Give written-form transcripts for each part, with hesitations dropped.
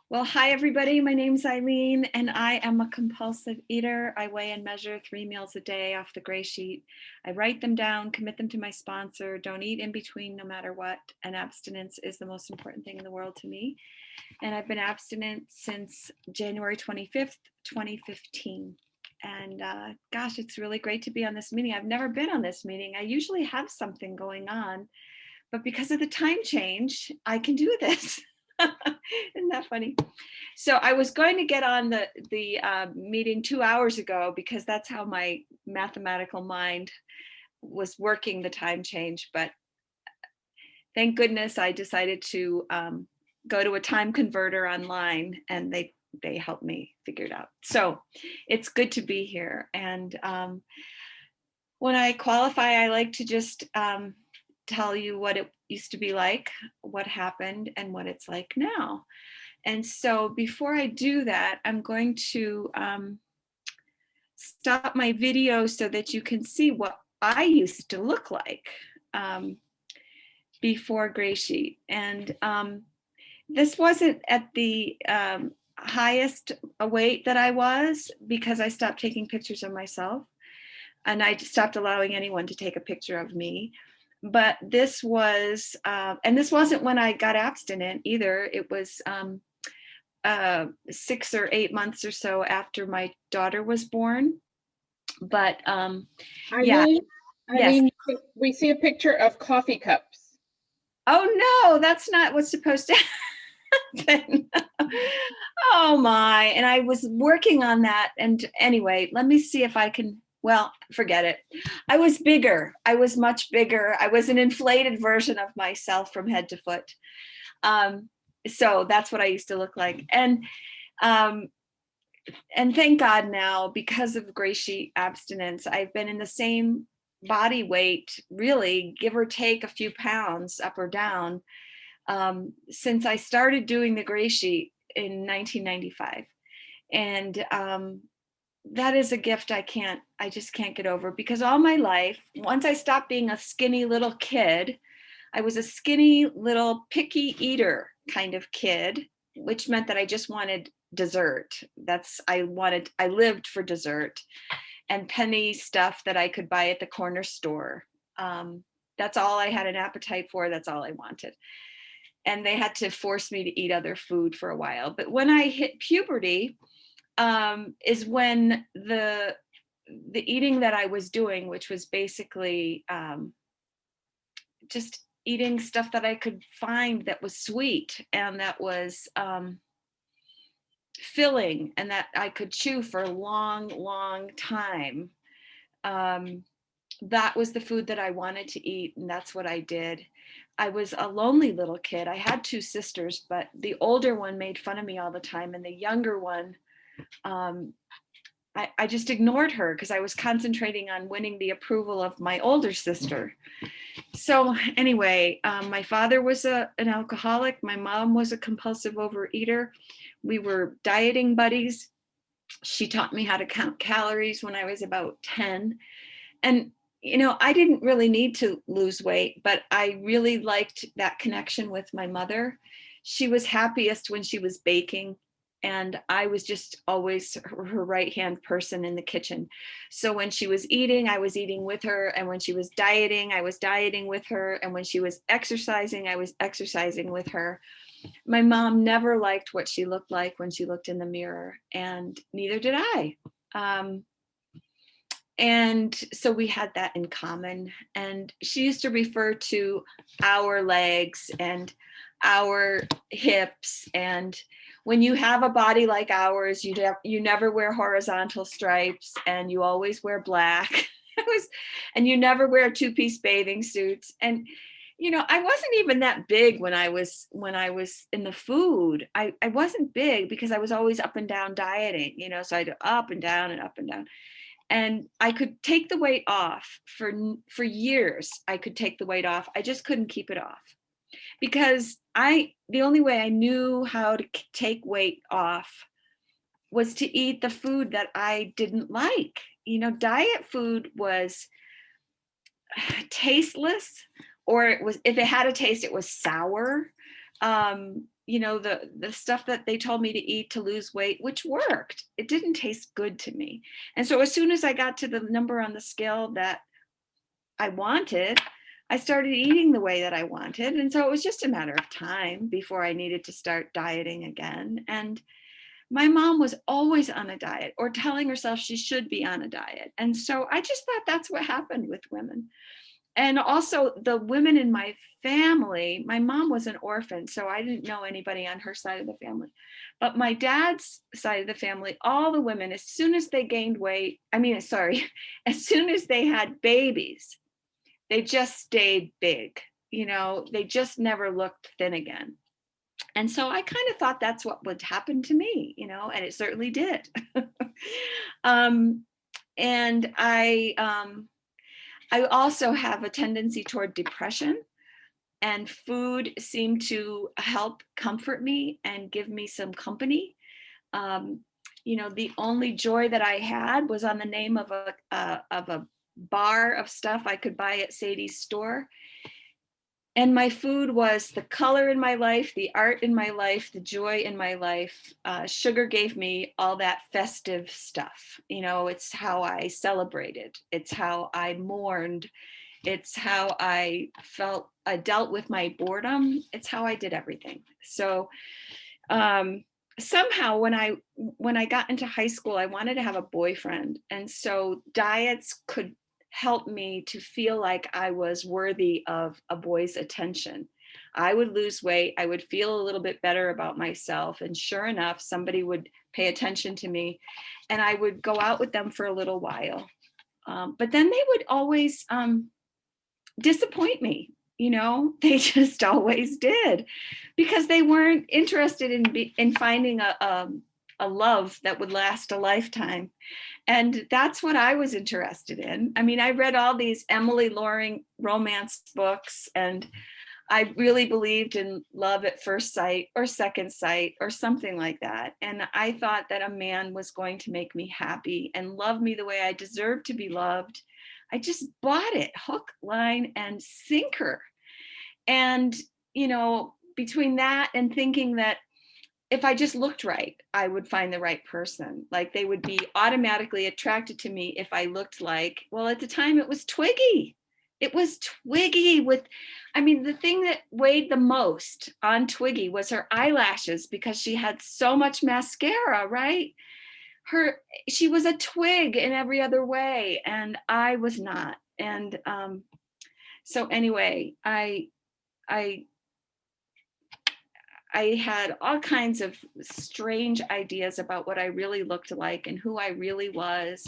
Well, hi everybody. My name's Eileen and I am a compulsive eater. I weigh and measure 3 meals a day off the gray sheet. I write them down, commit them to my sponsor, don't eat in between no matter what. And abstinence is the most important thing in the world to me. And I've been abstinent since January 25th, 2015. And gosh, it's really great to be on this meeting. I've never been on this meeting. I usually have something going on, but because of the time change, I can do this. Isn't that funny? So I was going to get on the meeting 2 hours ago because that's how my mathematical mind was working the time change. But thank goodness I decided to go to a time converter online, and they helped me figure it out. So it's good to be here. And when I qualify, I like to just tell you what it used to be like, what happened, and what it's like now. And so before I do that, I'm going to stop my video so that you can see what I used to look like before Gray Sheet. And this wasn't at the highest weight that I was, because I stopped taking pictures of myself and I stopped allowing anyone to take a picture of me. But this was, and this wasn't when I got abstinent either. It was 6 or 8 months or so after my daughter was born. But yeah, Eileen, yes. Eileen, we see a picture of coffee cups. Oh no, that's not what's supposed to happen. Oh my, and I was working on that. And anyway, let me see if I can, well, forget it. I was bigger. I was much bigger. I was an inflated version of myself from head to foot. So that's what I used to look like. And thank God now, because of Gray Sheet abstinence, I've been in the same body weight, really, give or take a few pounds up or down, since I started doing the Gray Sheet in 1995. And that is a gift I just can't get over, because all my life, once I stopped being a skinny little kid, I was a skinny little picky eater kind of kid, which meant that I just wanted dessert. I lived for dessert and penny stuff that I could buy at the corner store. That's all I had an appetite for. That's all I wanted. And they had to force me to eat other food for a while. But when I hit puberty, is when the eating that I was doing, which was basically just eating stuff that I could find that was sweet and that was filling and that I could chew for a long, long time. That was the food that I wanted to eat, and that's what I did. I was a lonely little kid. I had two sisters, but the older one made fun of me all the time, and the younger one, I just ignored her because I was concentrating on winning the approval of my older sister. So anyway, my father was an alcoholic. My mom was a compulsive overeater. We were dieting buddies. She taught me how to count calories when I was about 10. And, I didn't really need to lose weight, but I really liked that connection with my mother. She was happiest when she was baking. And I was just always her right-hand person in the kitchen. So when she was eating, I was eating with her. And when she was dieting, I was dieting with her. And when she was exercising, I was exercising with her. My mom never liked what she looked like when she looked in the mirror, and neither did I. And so we had that in common. And she used to refer to our legs and our hips. And when you have a body like ours, you never wear horizontal stripes, and you always wear black. And you never wear two-piece bathing suits. And I wasn't even that big when I was in the food. I wasn't big because I was always up and down dieting, so I'd up and down and up and down. And I could take the weight off for years. I could take the weight off. I just couldn't keep it off, because the only way I knew how to take weight off was to eat the food that I didn't like. Diet food was tasteless, or if it had a taste, it was sour. You know, the stuff that they told me to eat to lose weight, which worked. It didn't taste good to me. And so as soon as I got to the number on the scale that I wanted, I started eating the way that I wanted. And so it was just a matter of time before I needed to start dieting again. And my mom was always on a diet or telling herself she should be on a diet. And so I just thought that's what happened with women. And also the women in my family, my mom was an orphan, so I didn't know anybody on her side of the family. But my dad's side of the family, all the women, as soon as they gained weight, I mean, sorry, as soon as they had babies, they just stayed big. You know, they just never looked thin again. And so I kind of thought that's what would happen to me, you know, and it certainly did. um, and I also have a tendency toward depression, and food seemed to help comfort me and give me some company. Um, you know, the only joy that I had was on the name of a bar of stuff I could buy at Sadie's store. And my food was the color in my life, the art in my life, the joy in my life. Sugar gave me all that festive stuff. You know, it's how I celebrated, it's how I mourned, it's how I felt, I dealt with my boredom, it's how I did everything. So somehow when I got into high school, I wanted to have a boyfriend. And so diets could help me to feel like I was worthy of a boy's attention. I would lose weight, I would feel a little bit better about myself, and sure enough, somebody would pay attention to me, and I would go out with them for a little while. But then they would always disappoint me. You know, they just always did, because they weren't interested in finding a love that would last a lifetime. And that's what I was interested in. I mean, I read all these Emily Loring romance books, and I really believed in love at first sight or second sight or something like that. And I thought that a man was going to make me happy and love me the way I deserved to be loved. I just bought it hook, line, and sinker. And, you know, between that and thinking that if I just looked right, I would find the right person. Like they would be automatically attracted to me if I looked like, well, at the time it was Twiggy. It was Twiggy with, I mean, the thing that weighed the most on Twiggy was her eyelashes, because she had so much mascara, right? She was a twig in every other way, and I was not. And so anyway, I I had all kinds of strange ideas about what I really looked like and who I really was.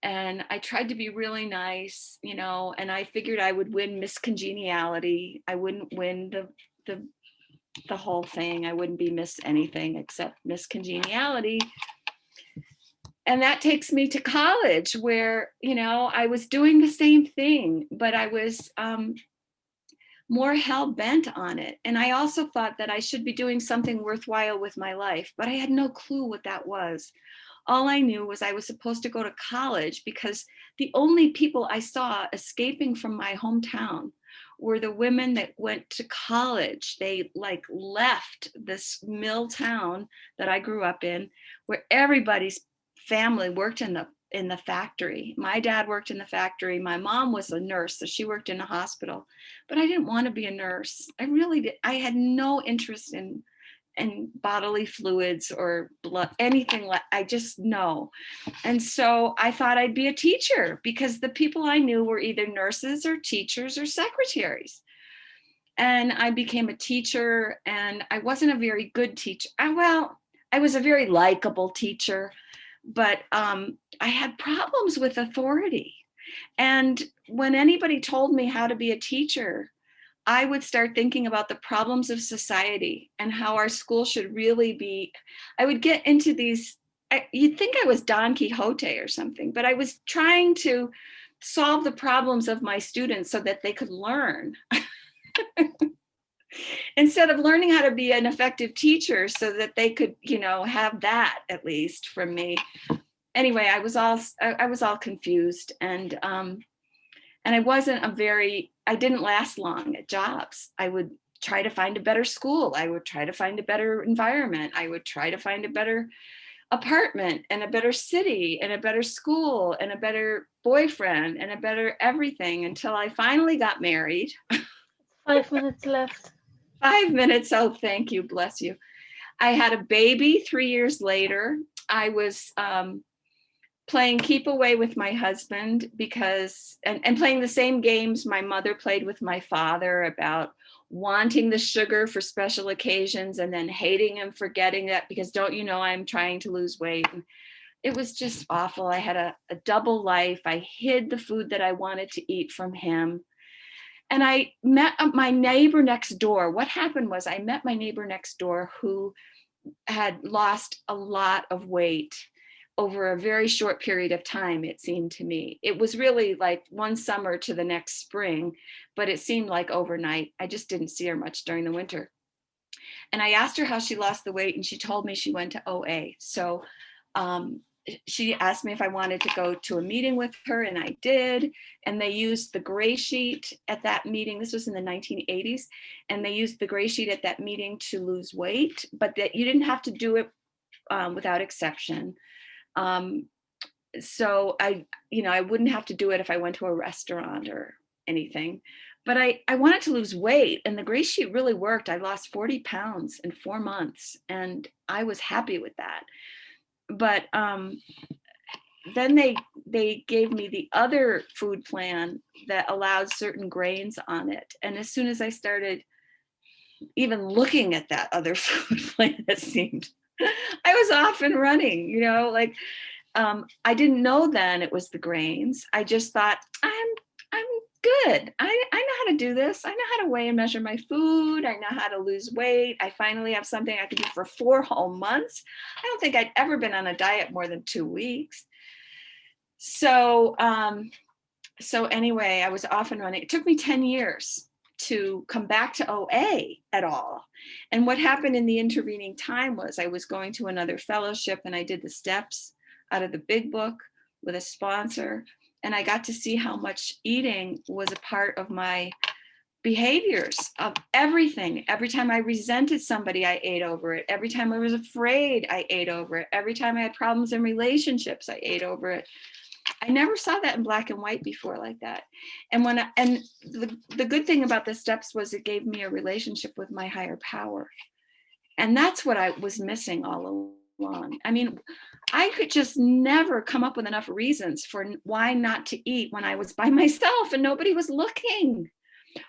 And I tried to be really nice, you know, and I figured I would win Miss Congeniality. I wouldn't win the the whole thing. I wouldn't be Miss anything except Miss Congeniality. And that takes me to college, where, you know, I was doing the same thing, but I was more hell bent on it. And I also thought that I should be doing something worthwhile with my life, but I had no clue what that was. All I knew was I was supposed to go to college, because the only people I saw escaping from my hometown were the women that went to college. They like left this mill town that I grew up in, where everybody's family worked in the factory. My dad worked in the factory. My mom was a nurse, so she worked in a hospital. But I didn't want to be a nurse. I really did. I had no interest in bodily fluids or blood, anything like. I just know. And so I thought I'd be a teacher, because the people I knew were either nurses or teachers or secretaries. And I became a teacher, and I wasn't a very good teacher. I was a very likable teacher, but I had problems with authority. And when anybody told me how to be a teacher, I would start thinking about the problems of society and how our school should really be. I would get into these, you'd think I was Don Quixote or something, but I was trying to solve the problems of my students so that they could learn. Instead of learning how to be an effective teacher so that they could, you know, have that at least from me. Anyway, I was all confused, and I wasn't I didn't last long at jobs. I would try to find a better school. I would try to find a better environment. I would try to find a better apartment and a better city and a better school and a better boyfriend and a better everything until I finally got married. 5 minutes left. 5 minutes. Oh, thank you. Bless you. I had a baby 3 years later. I was playing keep away with my husband because, and playing the same games my mother played with my father about wanting the sugar for special occasions and then hating him for getting it because don't you know I'm trying to lose weight. And it was just awful. I had a double life. I hid the food that I wanted to eat from him. And I met my neighbor next door. What happened was I met my neighbor next door who had lost a lot of weight over a very short period of time, it seemed to me. It was really like one summer to the next spring, but it seemed like overnight. I just didn't see her much during the winter. And I asked her how she lost the weight, and she told me she went to OA. So she asked me if I wanted to go to a meeting with her, and I did. And they used the gray sheet at that meeting. This was in the 1980s. And they used the gray sheet at that meeting to lose weight, but that you didn't have to do it without exception. So I wouldn't have to do it if I went to a restaurant or anything. But I wanted to lose weight, and the gray sheet really worked. I lost 40 pounds in 4 months, and I was happy with that. But then they gave me the other food plan that allowed certain grains on it. And as soon as I started even looking at that other food plan, it seemed I was off and running, like I didn't know then it was the grains. I just thought I'm good. I know how to do this. I know how to weigh and measure my food. I know how to lose weight. I finally have something I could do for 4 whole months. I don't think I'd ever been on a diet more than 2 weeks. So anyway, I was off and running. It took me 10 years to come back to OA at all. And what happened in the intervening time was I was going to another fellowship, and I did the steps out of the big book with a sponsor. And I got to see how much eating was a part of my behaviors, of everything. Every time I resented somebody, I ate over it. Every time I was afraid, I ate over it. Every time I had problems in relationships, I ate over it. I never saw that in black and white before like that. And the good thing about the steps was it gave me a relationship with my higher power. And that's what I was missing all along. I mean, I could just never come up with enough reasons for why not to eat when I was by myself and nobody was looking.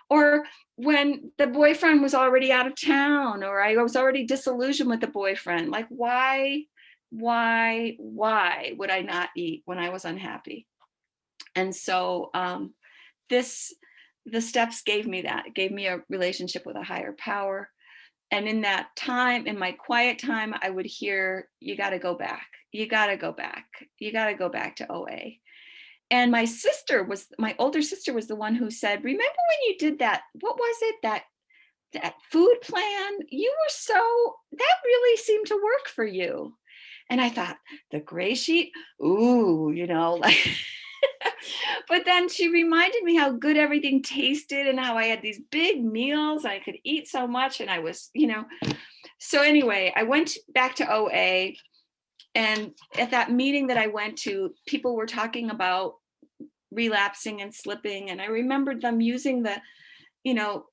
Or when the boyfriend was already out of town, or I was already disillusioned with the boyfriend. Like, why would I not eat when I was unhappy? And so the steps gave me that. It gave me a relationship with a higher power. And in that time, in my quiet time, I would hear, you got to go back. You got to go back. You got to go back to OA. And my older sister was the one who said, remember when you did that, what was it, that food plan? That really seemed to work for you. And I thought, the gray sheet, ooh, like, but then she reminded me how good everything tasted and how I had these big meals. I could eat so much, and I was, So anyway, I went back to OA, and at that meeting that I went to, people were talking about relapsing and slipping. And I remembered them using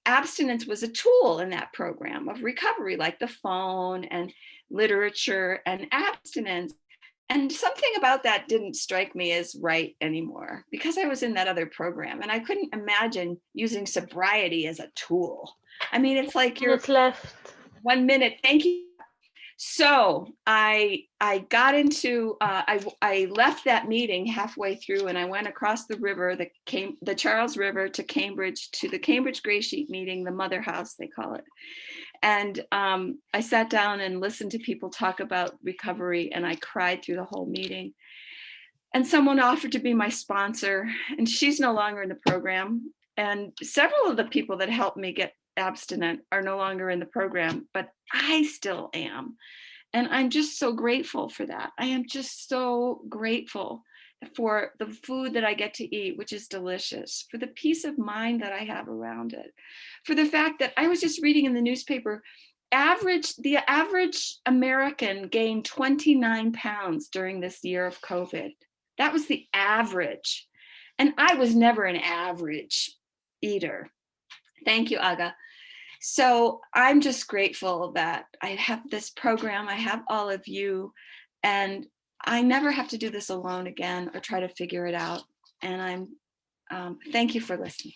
abstinence was a tool in that program of recovery, like the phone and literature and abstinence. And something about that didn't strike me as right anymore because I was in that other program, and I couldn't imagine using sobriety as a tool. I mean, it's like you're left. 1 minute. Thank you. So I got into, I left that meeting halfway through, and I went across the river, the Charles River, to Cambridge, to the Cambridge Grey Sheet meeting, the Mother House, they call it. And I sat down and listened to people talk about recovery, and I cried through the whole meeting. And someone offered to be my sponsor, and she's no longer in the program. And several of the people that helped me get abstinent are no longer in the program, but I still am. And I'm just so grateful for that. I am just so grateful for the food that I get to eat, which is delicious, for the peace of mind that I have around it, for the fact that I was just reading in the newspaper, the average American gained 29 pounds during this year of COVID. That was the average. And I was never an average eater. Thank you, Aga. So I'm just grateful that I have this program, I have all of you, and I never have to do this alone again or try to figure it out. And thank you for listening.